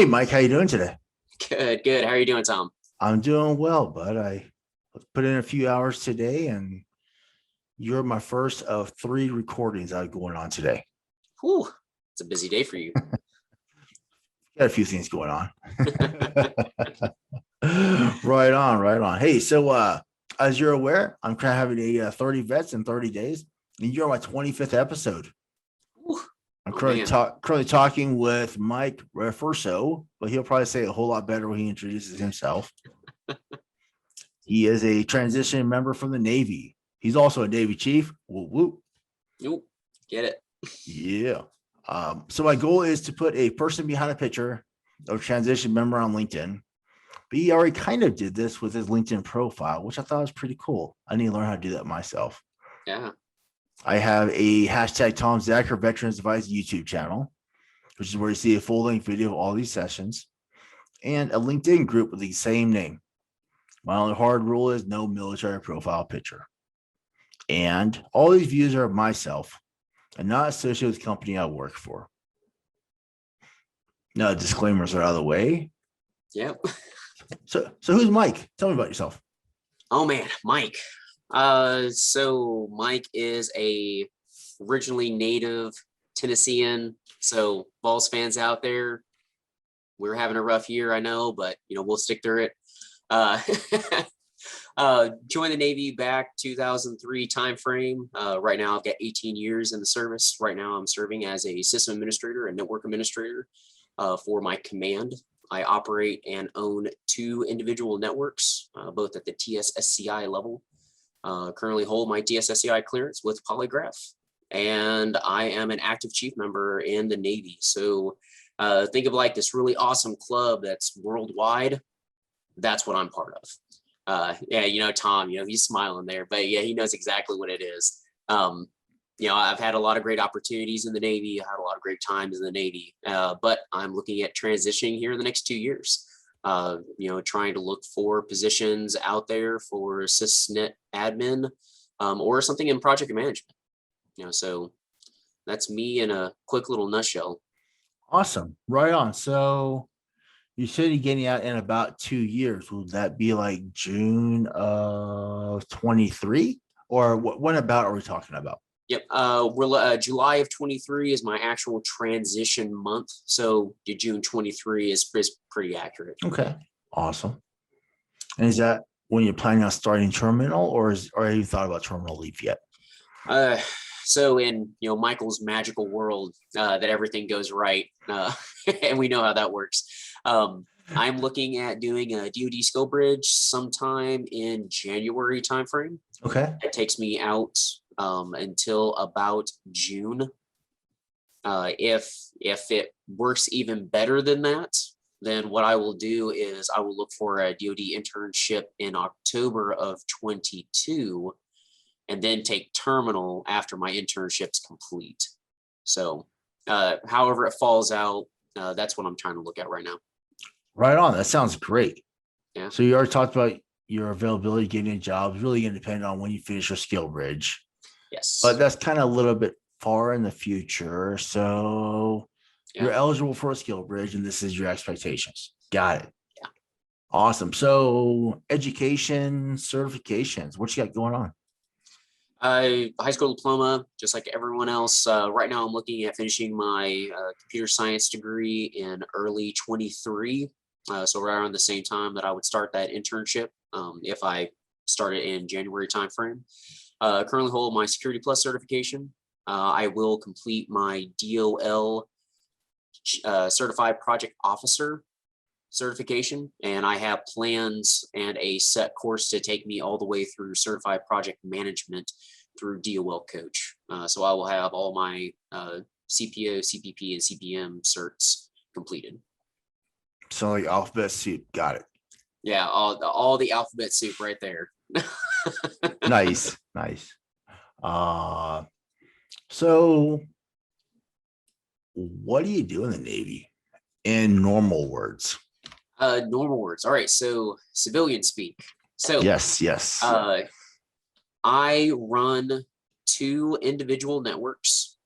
Hey, Mike, how you doing today? Good, good. How are you doing, Tom? I'm doing well, bud. I put in a few hours today, and you're my first of three recordings I have going on today. Whew, it's a busy day for you. Got a few things going on. Right on, right on. Hey, so as you're aware, I'm kind of having a 30 vets in 30 days, and you're on my 25th episode. Whew. I'm Oh, currently talking with Mike Refuerzo, but he'll probably say a whole lot better when he introduces himself. He is a transition member from the Navy. He's also a Navy chief. Whoop, whoop. Nope. Get it. Yeah. So my goal is to put a person behind a picture of a transition member on LinkedIn. But he already kind of did this with his LinkedIn profile, which I thought was pretty cool. I need to learn how to do that myself. Yeah. I have a hashtag tomzacher Veterans Advice YouTube channel, which is where you see a full-length video of all these sessions, and a LinkedIn group with the same name. My only hard rule is no military profile picture. And all these views are of myself and not associated with the company I work for. Now, disclaimers are out of the way. Yep. So who's Mike? Tell me about yourself. Oh man, Mike. So Mike is a originally native Tennessean. So Vols fans out there, we're having a rough year, I know, but we'll stick through it. Joined the Navy back 2003 timeframe. Right now I've got 18 years in the service. Right now I'm serving as a system administrator and network administrator for my command. I operate and own two individual networks, both at the TSSCI level. Currently hold my TSSCI clearance with polygraph, and I am an active chief member in the Navy. So think of like this really awesome club that's worldwide. That's what I'm part of. Yeah, Tom, he's smiling there, but yeah, he knows exactly what it is. I've had a lot of great opportunities in the Navy. I had a lot of great times in the Navy, but I'm looking at transitioning here in the next 2 years. Trying to look for positions out there for SysNet admin or something in project management. So that's me in a quick little nutshell. Awesome. Right on. So you said you're getting out in about 2 years. Will that be like June of 23? Or when about are we talking about? Yep. July of 23 is my actual transition month. So June 23 is pretty accurate. Okay. Awesome. And is that when you're planning on starting terminal, or have you thought about terminal leave yet? So in Michael's magical world, that everything goes right, and we know how that works. I'm looking at doing a DoDSkillbridge sometime in January timeframe. Okay. It takes me out until about June. If it works even better than that, then what I will do is I will look for a DoD internship in October of 22, and then take terminal after my internship's complete. So however it falls out, that's what I'm trying to look at right now. Right on. That sounds great. Yeah. So you already talked about your availability getting a job is really going to depend on when you finish your SkillBridge. Yes. But that's kind of a little bit far in the future. So you're eligible for a SkillBridge, and this is your expectations. Got it. Yeah. Awesome. So education, certifications, what you got going on? High school diploma, just like everyone else. Right now I'm looking at finishing my computer science degree in early 23. So right around the same time that I would start that internship, if I started in January timeframe. Currently hold my Security Plus certification. I will complete my DOL Certified Project Officer certification, and I have plans and a set course to take me all the way through Certified Project Management through DOL Coach. So I will have all my CPO, CPP, and CPM certs completed. So like alphabet soup. Got it. Yeah, all the alphabet soup right there. Nice. So what do you do in the Navy in normal words? Normal words. All right. So civilian speak. So yes. I run two individual networks.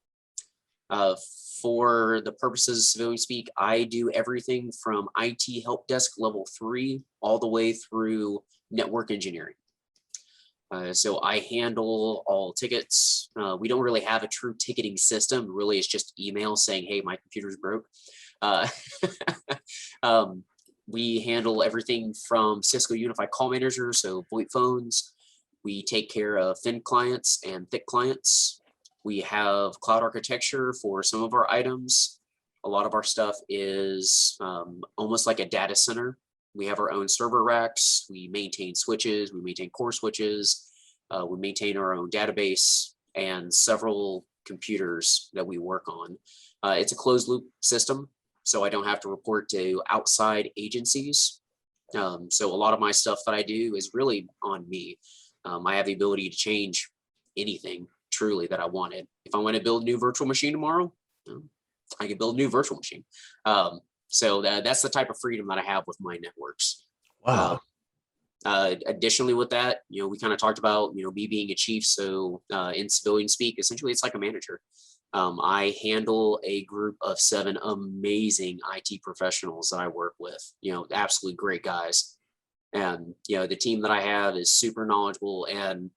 For the purposes of civilian speak, I do everything from IT help desk level 3 all the way through network engineering. So I handle all tickets. We don't really have a true ticketing system. Really, it's just email saying, hey, my computer's broke. We handle everything from Cisco Unified Call Manager, so VoIP phones. We take care of thin clients and thick clients. We have cloud architecture for some of our items. A lot of our stuff is almost like a data center. We have our own server racks. We maintain switches. We maintain core switches. We maintain our own database and several computers that we work on. It's a closed loop system, so I don't have to report to outside agencies. So a lot of my stuff that I do is really on me. I have the ability to change anything truly that I wanted. If I want to build a new virtual machine tomorrow, I can build a new virtual machine. So that's the type of freedom that I have with my networks. Wow. Additionally with that, we kind of talked about, me being a chief. So in civilian speak, essentially it's like a manager. I handle a group of 7 amazing IT professionals that I work with, absolutely great guys. And, the team that I have is super knowledgeable, and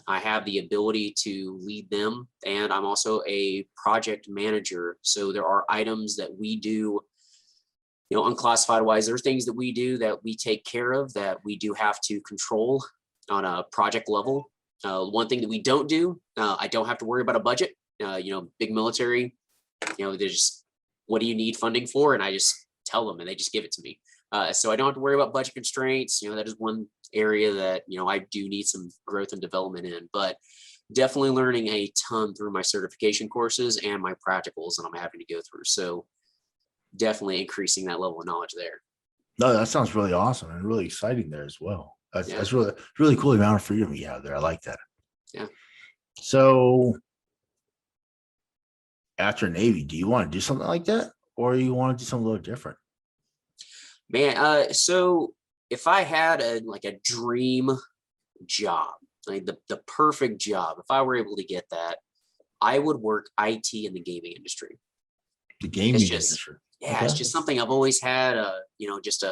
I have the ability to lead them. And I'm also a project manager. So there are items that we do, unclassified wise, there are things that we do that we take care of that we do have to control on a project level. One thing that we don't do, I don't have to worry about a budget. Big military, there's what do you need funding for? And I just tell them and they just give it to me. So I don't have to worry about budget constraints. That is one area that, I do need some growth and development in, but definitely learning a ton through my certification courses and my practicals that I'm having to go through. So definitely increasing that level of knowledge there. No, that sounds really awesome and really exciting there as well. That's really cool amount of freedom you have there. I like that. Yeah. So after Navy, do you want to do something like that, or you want to do something a little different? Man, so if I had a dream job, like the perfect job, if I were able to get that, I would work IT in the gaming industry. The gaming industry. Yeah, okay. It's just something I've always had, just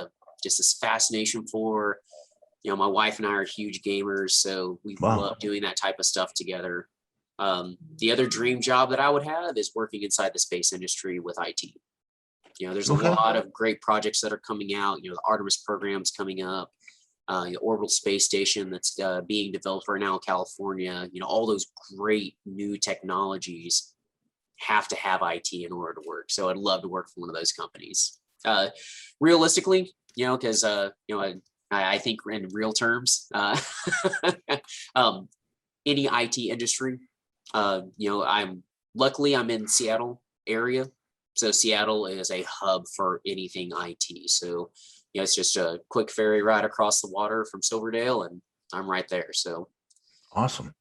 this fascination for. My wife and I are huge gamers, so we love doing that type of stuff together. The other dream job that I would have is working inside the space industry with IT. There's a lot of great projects that are coming out. The Artemis program's coming up, the orbital space station that's being developed right now in California. All those great new technologies have to have IT in order to work. So I'd love to work for one of those companies. Realistically, because I think in real terms, any IT industry. I'm in Seattle area. So Seattle is a hub for anything IT. So, it's just a quick ferry ride across the water from Silverdale, and I'm right there. So awesome.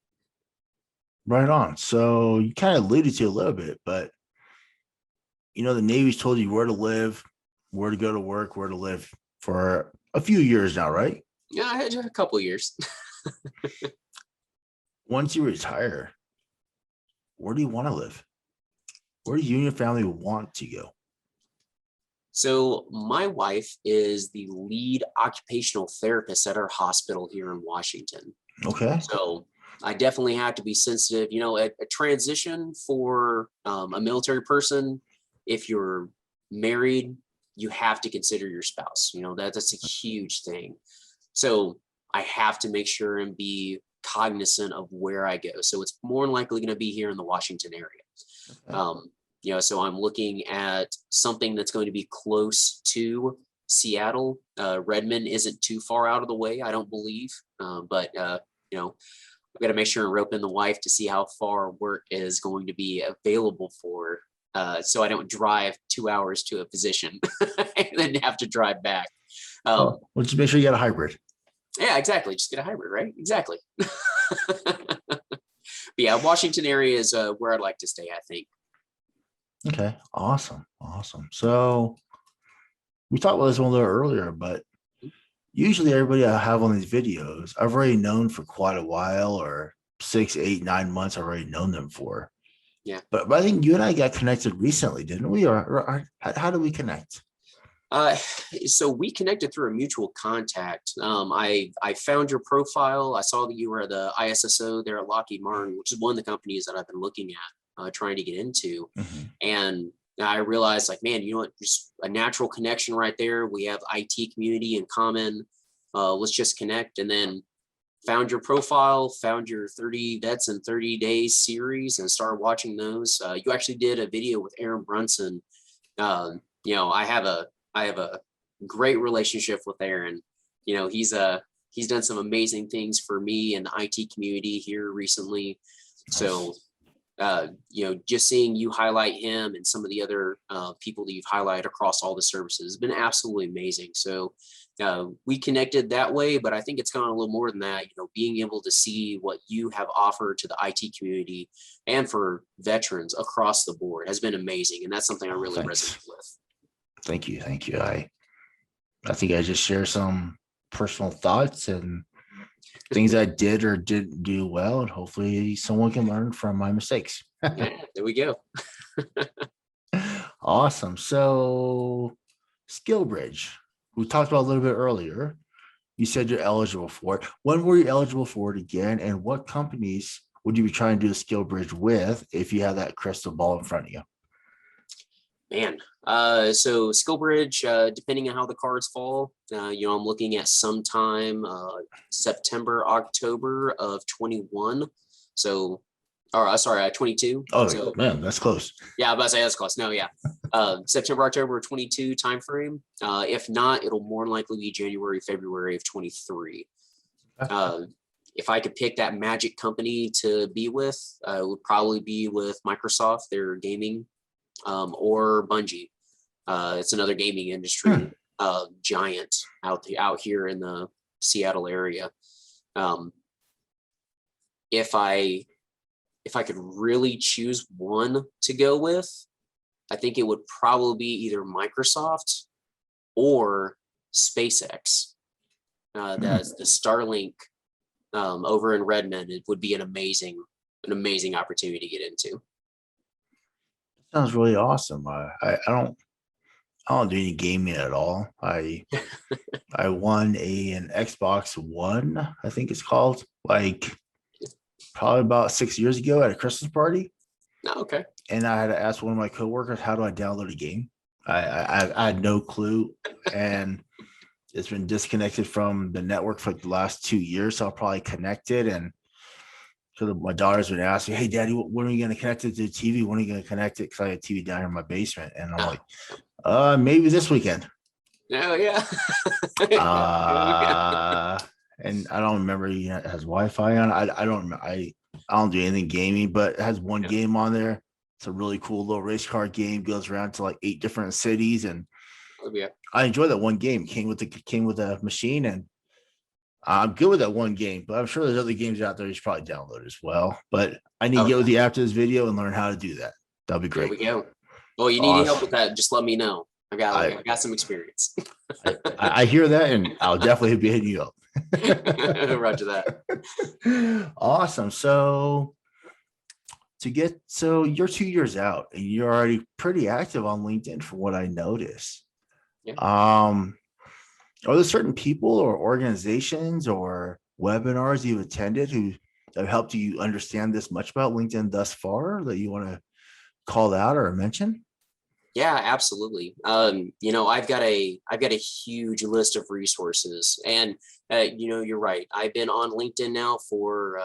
Right on. So you kind of alluded to a little bit, but the Navy's told you where to live, where to go to work, where to live for a few years now, right? Yeah, I had a couple of years. Once you retire, where do you want to live? Where do you and your family want to go? So my wife is the lead occupational therapist at our hospital here in Washington. Okay. So I definitely have to be sensitive. A transition for a military person, if you're married, you have to consider your spouse. That's a huge thing. So I have to make sure and be cognizant of where I go. So it's more likely going to be here in the Washington area. Okay. So I'm looking at something that's going to be close to Seattle. Redmond isn't too far out of the way, I don't believe. But I've got to make sure and rope in the wife to see how far work is going to be available for, so I don't drive 2 hours to a position and then have to drive back. Well, just make sure you got a hybrid. Yeah, exactly. Just get a hybrid, right? Exactly. But yeah, Washington area is where I'd like to stay, I think. Okay, awesome. So we talked about this one a little earlier, but usually everybody I have on these videos, I've already known for quite a while, or 6, 8, 9 months. I've already known them for. But I think you and I got connected recently, didn't we? Or how did we connect? So we connected through a mutual contact. I found your profile. I saw that you were the ISSO there at Lockheed Martin, which is one of the companies that I've been looking at, trying to get into. And I realized, like, man, you know what, just a natural connection right there. We have IT community in common. Let's just connect. And then found your profile, found your 30 vets in 30 days series, and started watching those. You actually did a video with Aaron Brunson. You know, I have a great relationship with Aaron. You know, he's done some amazing things for me and the IT community here recently. So, you know, just seeing you highlight him and some of the other people that you've highlighted across all the services has been absolutely amazing. So we connected that way, but I think it's gone a little more than that. You know, being able to see what you have offered to the IT community and for veterans across the board has been amazing. And that's something I really resonate with. Thank you. Thank you. I think I just share some personal thoughts and things I did or didn't do well, and hopefully someone can learn from my mistakes. Yeah, there we go. Awesome. So SkillBridge, we talked about a little bit earlier. You said you're eligible for it. When were you eligible for it again? And what companies would you be trying to do the SkillBridge with if you have that crystal ball in front of you? Man, so SkillBridge, depending on how the cards fall, you know, I'm looking at sometime September, October of 21. So, or sorry, 22. Oh, so, man, that's close. Yeah, I was about to say that's close. No, yeah. September, October 22 timeframe. If not, it'll more than likely be January, February of 23. If I could pick that magic company to be with, it would probably be with Microsoft, their gaming, or Bungie. It's another gaming industry giant out here in the Seattle area. If I could really choose one to go with, I think it would probably be either Microsoft or SpaceX. The Starlink over in Redmond, it would be an amazing opportunity to get into. Sounds really awesome. I don't do any gaming at all. I won an Xbox One, I think it's called, like probably about 6 years ago at a Christmas party. Oh, okay. And I had to ask one of my coworkers, how do I download a game? I had no clue, and it's been disconnected from the network for like the last 2 years. So I'll probably connect it. And so my daughter's been asking, hey, Daddy, when are you going to connect it to the TV? When are you going to connect it? Because I had a TV down here in my basement. And I'm like, maybe this weekend. Oh, yeah. And I don't remember, you know, it has Wi-Fi on. I don't do anything gaming, but it has one game on there. It's a really cool little race car game. Goes around to like 8 different cities, and I enjoy that one game. Came with a machine, and I'm good with that one game. But I'm sure there's other games out there you should probably download as well. But I need to get with you after this video and learn how to do that. That'll be great. There we go. Well, you need any help with that, just let me know. I got some experience. I hear that, and I'll definitely be hitting you up. Roger that. Awesome. So you're 2 years out and you're already pretty active on LinkedIn from what I noticed. Yeah. Are there certain people or organizations or webinars you've attended who have helped you understand this much about LinkedIn thus far that you want to call out or mention? Yeah, absolutely. You know, I've got a huge list of resources, and you know, you're right. I've been on LinkedIn now for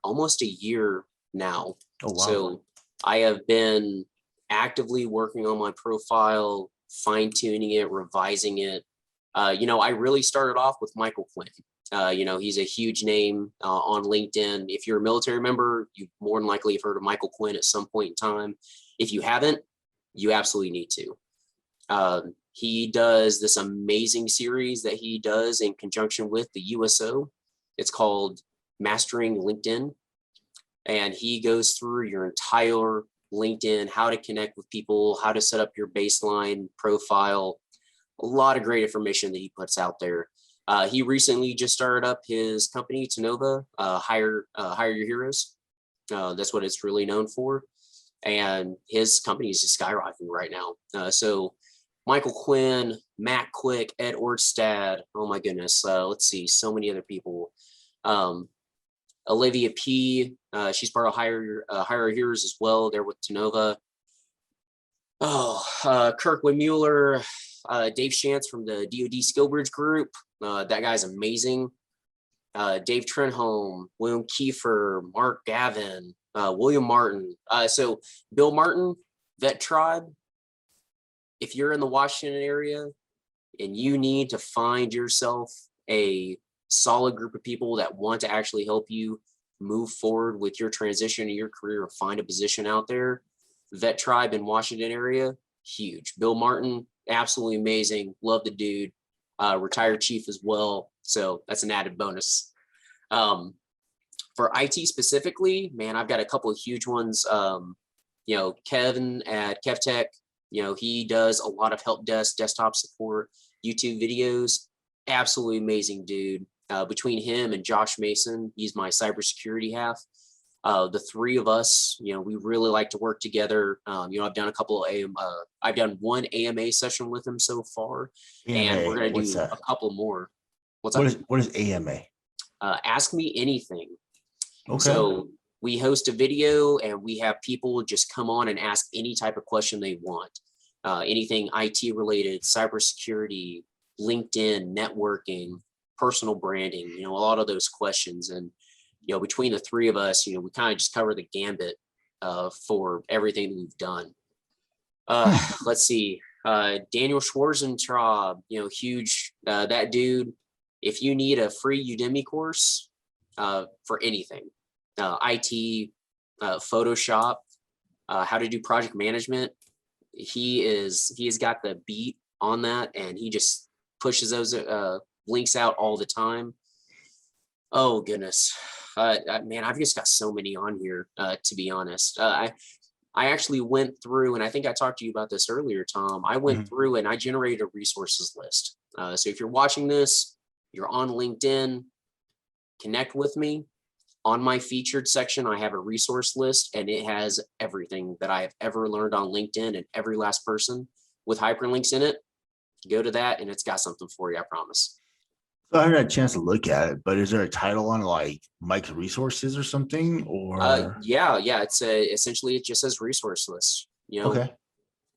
almost a year now. Oh, wow. So I have been actively working on my profile, fine-tuning it, revising it. You know, I really started off with Michael Quinn. You know, he's a huge name on LinkedIn. If you're a military member, you more than likely have heard of Michael Quinn at some point in time. If you haven't, you absolutely need to. He does this amazing series that he does in conjunction with the USO. It's called Mastering LinkedIn. And he goes through your entire LinkedIn, how to connect with people, how to set up your baseline profile, a lot of great information that he puts out there. He recently just started up his company, Tenova, Hire Your Heroes. That's what it's really known for. and his company is just skyrocketing right now. So Michael Quinn, Matt Quick, Ed Orsted. Oh my goodness. Let's see, so many other people. Olivia P. She's part of Hire Heroes as well. They're with Tenova. Kirk Windmueller, Dave Schantz from the DoDSkillbridge group. That guy's amazing. Dave Trenholm, William Kieffer, Mark Gavin, William Martin. So Bill Martin, Vet Tribe. If you're in the Washington area and you need to find yourself a solid group of people that want to actually help you move forward with your transition in your career or find a position out there, Vet Tribe in Washington area, huge. Bill Martin, absolutely amazing. Love the dude. Retired chief as well. So that's an added bonus. For IT specifically, man, I've got a couple of huge ones. Kevin at KevTech, he does a lot of help desk, desktop support, YouTube videos. Absolutely amazing dude. Between him and Josh Mason, he's my cybersecurity half. The three of us, we really like to work together. I've done a couple of I've done one AMA session with him so far, and we're going to do a couple more. What is AMA? Ask Me Anything. Okay. So we host a video and we have people just come on and ask any type of question they want. Anything IT related, cybersecurity, LinkedIn, networking, personal branding, a lot of those questions. And, between the three of us, we kind of just cover the gambit for everything that we've done. Let's see. Daniel Schwarzentraub, huge, that dude. If you need a free Udemy course for anything, IT, Photoshop, how to do project management, he has got the beat on that, and he just pushes those links out all the time. Oh goodness, man, I've just got so many on here. To be honest, I actually went through, and I think I talked to you about this earlier, Tom. I went through and I generated a resources list. So if you're watching this, you're on LinkedIn, connect with me. On my featured section, I have a resource list, and it has everything that I have ever learned on LinkedIn and every last person with hyperlinks in it. Go to that, and it's got something for you, I promise. So I haven't had a chance to look at it, but is there a title on like Mike's resources or something? Or yeah, it's essentially it just says resource list. Okay.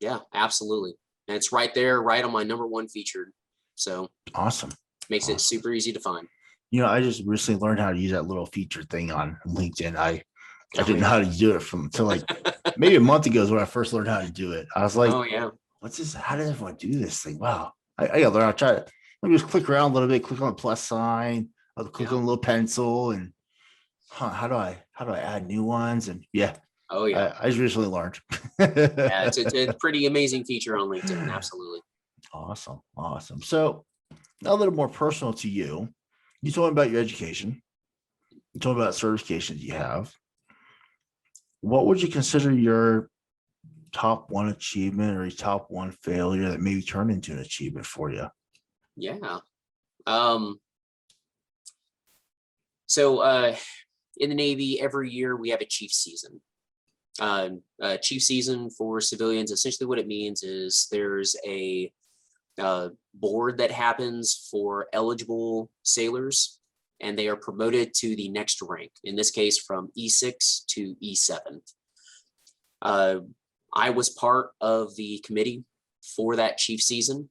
Yeah, absolutely, and it's right there, right on my #1 featured. So awesome. Makes it super easy to find. I just recently learned how to use that little feature thing on LinkedIn. I didn't know how to do it until like maybe a month ago is when I first learned how to do it. I was like, oh yeah, what's this? How does everyone do this thing? Wow. I gotta learn. I'll try it. Let me just click around a little bit, click on the plus sign, I'll click on a little pencil, and how do I add new ones? And oh yeah, I just recently learned. Yeah, it's a pretty amazing feature on LinkedIn. Absolutely. Awesome. So now a little more personal to you. You told me about your education. You told me about certifications you have. What would you consider your top one achievement or your top one failure that maybe turned into an achievement for you? Yeah. So in the Navy, every year we have a chief season. Chief season for civilians, essentially what it means is there's a board that happens for eligible sailors, and they are promoted to the next rank, in this case from E6 to E7. I was part of the committee for that chief season.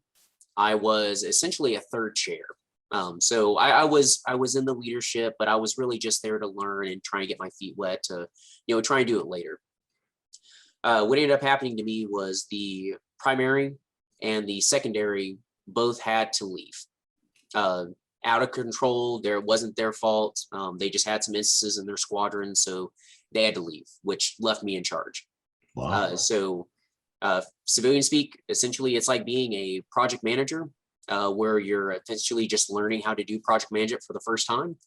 I was essentially a third chair. So I was in the leadership, but I was really just there to learn and try and get my feet wet to, try and do it later. What ended up happening to me was the primary and the secondary both had to leave. Out of control, it wasn't their fault. They just had some instances in their squadron, so they had to leave, which left me in charge. Wow. So civilian speak, essentially it's like being a project manager, where you're essentially just learning how to do project management for the first time.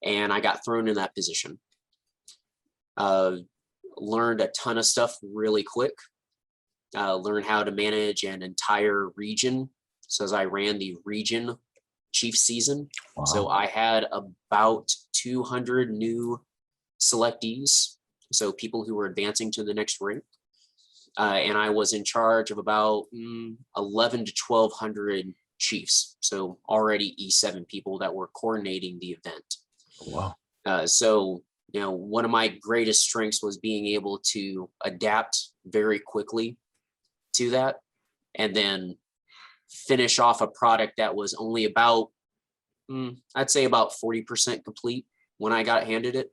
And I got thrown in that position. Learned a ton of stuff really quick. Learned how to manage an entire region. So as I ran the region chief season, so I had about 200 new selectees so people who were advancing to the next rank. And I was in charge of about 11 to 1,200 chiefs. So already E7 people that were coordinating the event. Wow. So, one of my greatest strengths was being able to adapt very quickly to that, and then finish off a product that was only about, I'd say about 40% complete when I got handed it.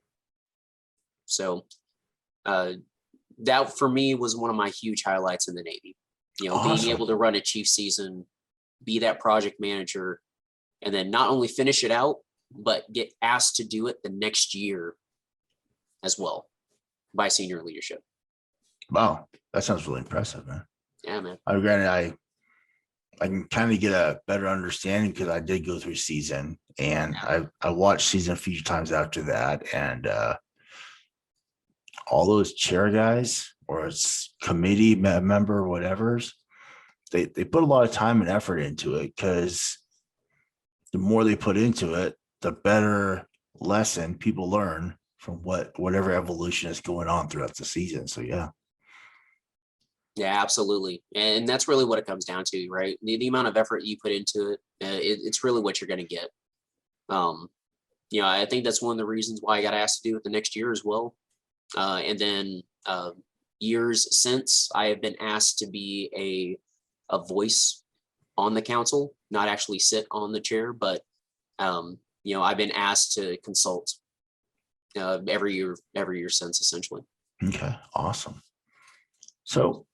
So that for me was one of my huge highlights in the Navy, Awesome. being able to run a chief season, be that project manager, and then not only finish it out, but get asked to do it the next year as well by senior leadership. Wow. That sounds really impressive, man. Yeah, man. Granted, I can kind of get a better understanding because I did go through season, and I watched season a few times after that, and all those chair guys or it's committee member, whatever's, they put a lot of time and effort into it, because the more they put into it, the better lesson people learn from whatever evolution is going on throughout the season. So yeah. Yeah, absolutely. And that's really what it comes down to, right? The amount of effort you put into it, it's really what you're going to get. I think that's one of the reasons why I got asked to do it the next year as well. And then years since, I have been asked to be a voice on the council, not actually sit on the chair, but I've been asked to consult every year since, essentially. Okay, awesome. So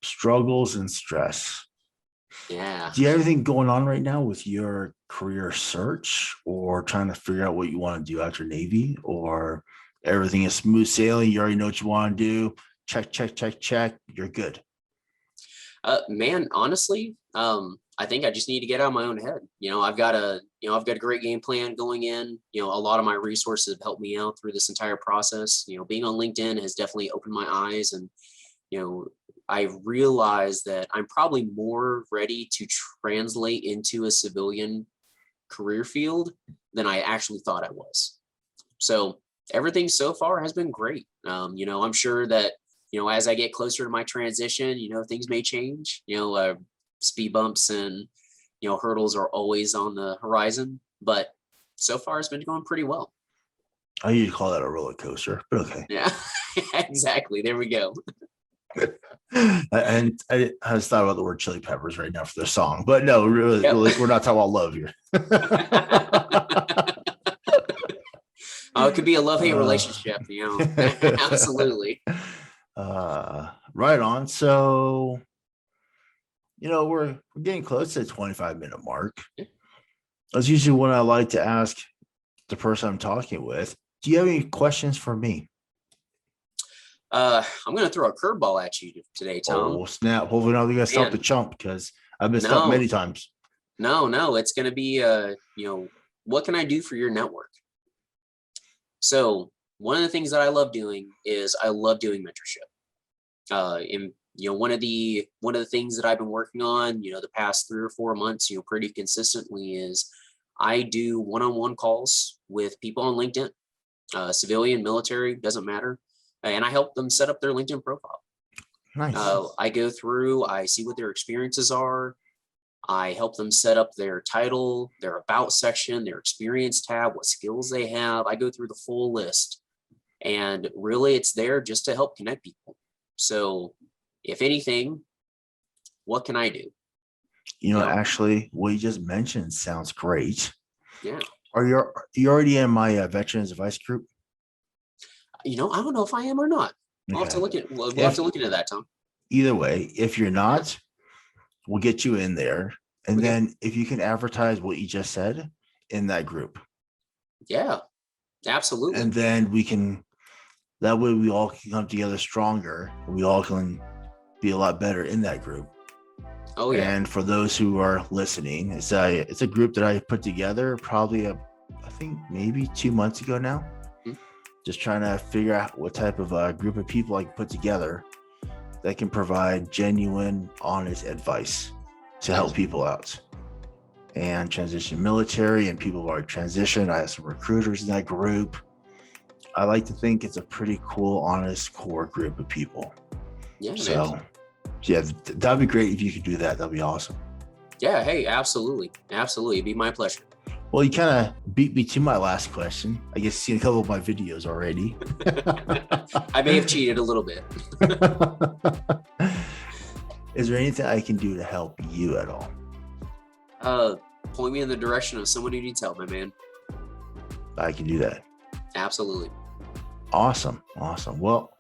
struggles and stress. Yeah. Do you have anything going on right now with your career search, or trying to figure out what you want to do after Navy, or everything is smooth sailing? You already know what you want to do. Check. You're good. Man, honestly, I think I just need to get out of my own head. I've got a great game plan going in. A lot of my resources have helped me out through this entire process. Being on LinkedIn has definitely opened my eyes, and I realized that I'm probably more ready to translate into a civilian career field than I actually thought I was. So everything so far has been great. I'm sure that, as I get closer to my transition, things may change. Speed bumps and, hurdles are always on the horizon, but so far it's been going pretty well. I usually call that a roller coaster, but okay. Yeah, exactly. There we go. And I just thought about the word Chili Peppers right now for their song, but no, really, we're not talking about love here. It could be a love-hate relationship, Absolutely. Right on. So, we're getting close to the 25-minute mark. That's usually what I like to ask the person I'm talking with. Do you have any questions for me? I'm going to throw a curveball at you today, Tom. Oh, snap. Hopefully not going to stop the chump, because I've been stumped many times. No. It's going to be, what can I do for your network? So one of the things that I love doing is I love doing mentorship. And one of the things that I've been working on, the past 3 or 4 months, pretty consistently, is I do one-on-one calls with people on LinkedIn, civilian, military, doesn't matter. And I help them set up their LinkedIn profile. Nice. I go through, I see what their experiences are. I help them set up their title, their about section, their experience tab, what skills they have. I go through the full list, and really it's there just to help connect people. So if anything, what can I do? Actually, what you just mentioned sounds great. Yeah. Are you already in my Veterans Advice group? I don't know if I am or not. We'll have to look into that, Tom. Either way, if you're not, we'll get you in there. And then if you can advertise what you just said in that group. Yeah, absolutely. And then that way we all can come together stronger. We all can be a lot better in that group. Oh yeah. And for those who are listening, it's a group that I put together probably I think maybe 2 months ago now. Just trying to figure out what type of group of people I can put together that can provide genuine, honest advice to help people out and transition military and people who are transitioned. I have some recruiters in that group. I like to think it's a pretty cool, honest core group of people. Yeah, So, man. yeah, that'd be great if you could do that. That'd be awesome. Yeah, hey, absolutely. Absolutely. It'd be my pleasure. Well, you kind of beat me to my last question. I guess you've seen a couple of my videos already. I may have cheated a little bit. Is there anything I can do to help you at all? Point me in the direction of someone who needs help, my man. I can do that. Absolutely. Awesome. Well,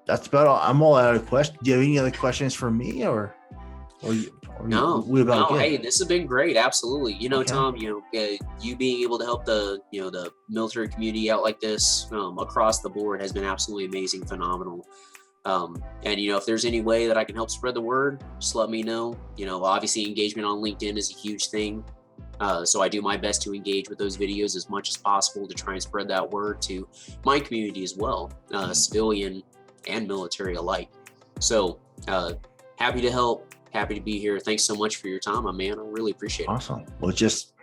that's about all. I'm all out of questions. Do you have any other questions for me, or No, we about good? hey, this has been great. Absolutely. You know, Okay. Tom, you being able to help the military community out like this across the board has been absolutely amazing, phenomenal. And if there's any way that I can help spread the word, just let me know. Obviously engagement on LinkedIn is a huge thing. So I do my best to engage with those videos as much as possible to try and spread that word to my community as well, civilian and military alike. So happy to help, happy to be here. Thanks so much for your time, my man. I really appreciate it. Awesome. Well, just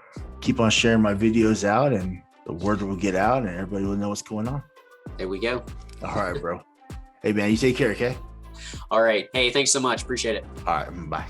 keep on sharing my videos out and the word will get out and everybody will know what's going on. There we go. All right, bro. Hey, man, you take care, okay? All right. Hey, thanks so much. Appreciate it. All right, bye.